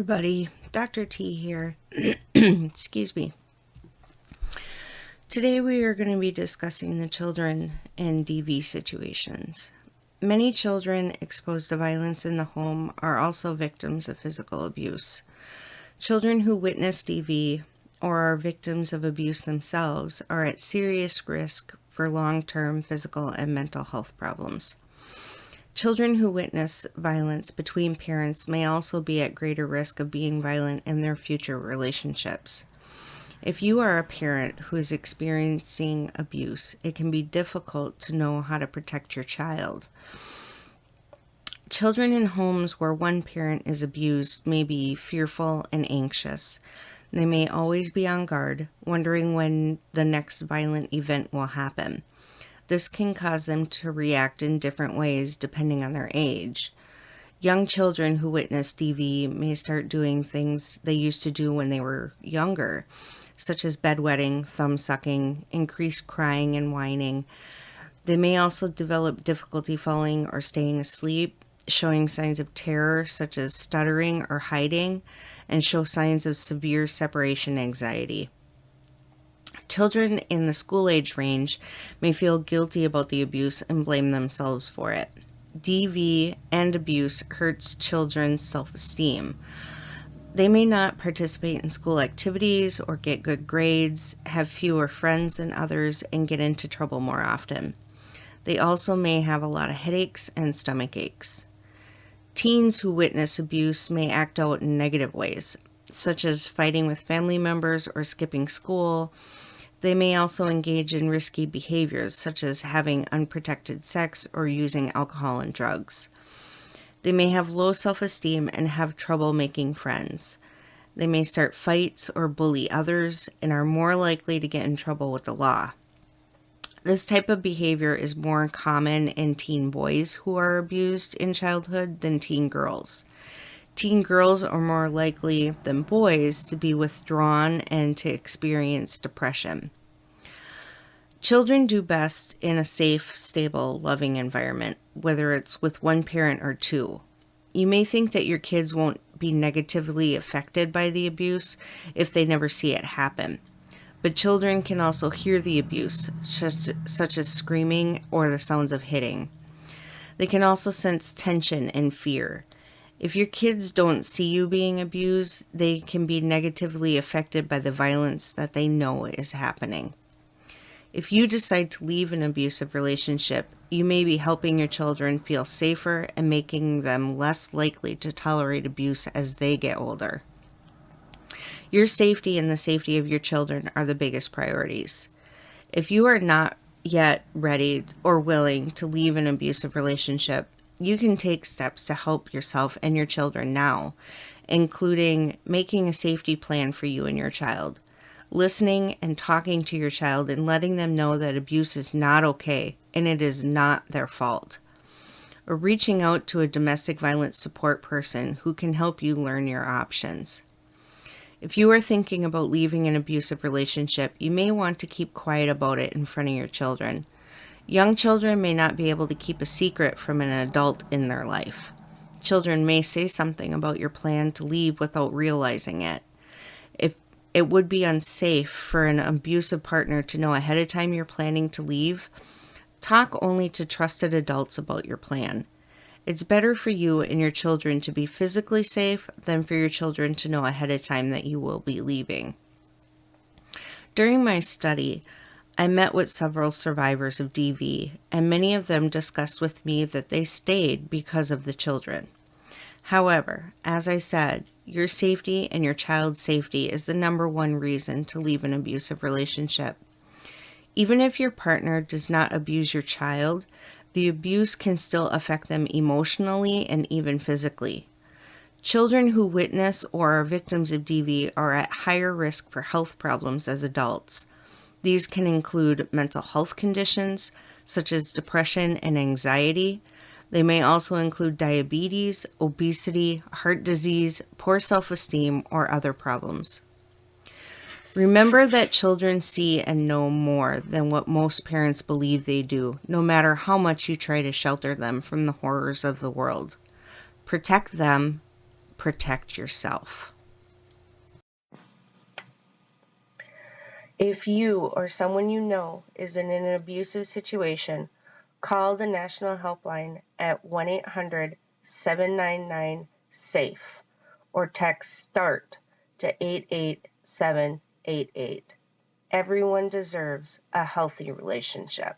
everybody. Dr. T here. Excuse me. Today we are going to be discussing the children in DV situations. Many children exposed to violence in the home are also victims of physical abuse. Children who witness DV or are victims of abuse themselves are at serious risk for long-term physical and mental health problems. Children who witness violence between parents may also be at greater risk of being violent in their future relationships. If you are a parent who is experiencing abuse, it can be difficult to know how to protect your child. Children in homes where one parent is abused may be fearful and anxious. They may always be on guard, wondering when the next violent event will happen. This can cause them to react in different ways depending on their age. Young children who witness DV may start doing things they used to do when they were younger, such as bedwetting, thumb sucking, increased crying and whining. They may also develop difficulty falling or staying asleep, showing signs of terror such as stuttering or hiding, and show signs of severe separation anxiety. Children in the school age range may feel guilty about the abuse and blame themselves for it. DV and abuse hurts children's self-esteem. They may not participate in school activities or get good grades, have fewer friends than others, and get into trouble more often. They also may have a lot of headaches and stomach aches. Teens who witness abuse may act out in negative ways, such as fighting with family members or skipping school. They may also engage in risky behaviors, such as having unprotected sex or using alcohol and drugs. They may have low self-esteem and have trouble making friends. They may start fights or bully others and are more likely to get in trouble with the law. This type of behavior is more common in teen boys who are abused in childhood than teen girls. Teen girls are more likely than boys to be withdrawn and to experience depression. Children do best in a safe, stable, loving environment, whether it's with one parent or two. You may think that your kids won't be negatively affected by the abuse if they never see it happen. But children can also hear the abuse, such as screaming or the sounds of hitting. They can also sense tension and fear. If your kids don't see you being abused, they can be negatively affected by the violence that they know is happening. If you decide to leave an abusive relationship, you may be helping your children feel safer and making them less likely to tolerate abuse as they get older. Your safety and the safety of your children are the biggest priorities. If you are not yet ready or willing to leave an abusive relationship, you can take steps to help yourself and your children now, including making a safety plan for you and your child, listening and talking to your child and letting them know that abuse is not okay and it is not their fault, or reaching out to a domestic violence support person who can help you learn your options. If you are thinking about leaving an abusive relationship, you may want to keep quiet about it in front of your children. Young children may not be able to keep a secret from an adult in their life. Children may say something about your plan to leave without realizing it. If it would be unsafe for an abusive partner to know ahead of time you're planning to leave, talk only to trusted adults about your plan. It's better for you and your children to be physically safe than for your children to know ahead of time that you will be leaving. During my study, I met with several survivors of DV, and many of them discussed with me that they stayed because of the children. However, as I said, your safety and your child's safety is the number one reason to leave an abusive relationship. Even if your partner does not abuse your child, the abuse can still affect them emotionally and even physically. Children who witness or are victims of DV are at higher risk for health problems as adults. These can include mental health conditions, such as depression and anxiety. They may also include diabetes, obesity, heart disease, poor self-esteem, or other problems. Remember that children see and know more than what most parents believe they do, no matter how much you try to shelter them from the horrors of the world. Protect them, protect yourself. If you or someone you know is in an abusive situation, call the National Helpline at 1-800-799-SAFE or text START to 88788. Everyone deserves a healthy relationship.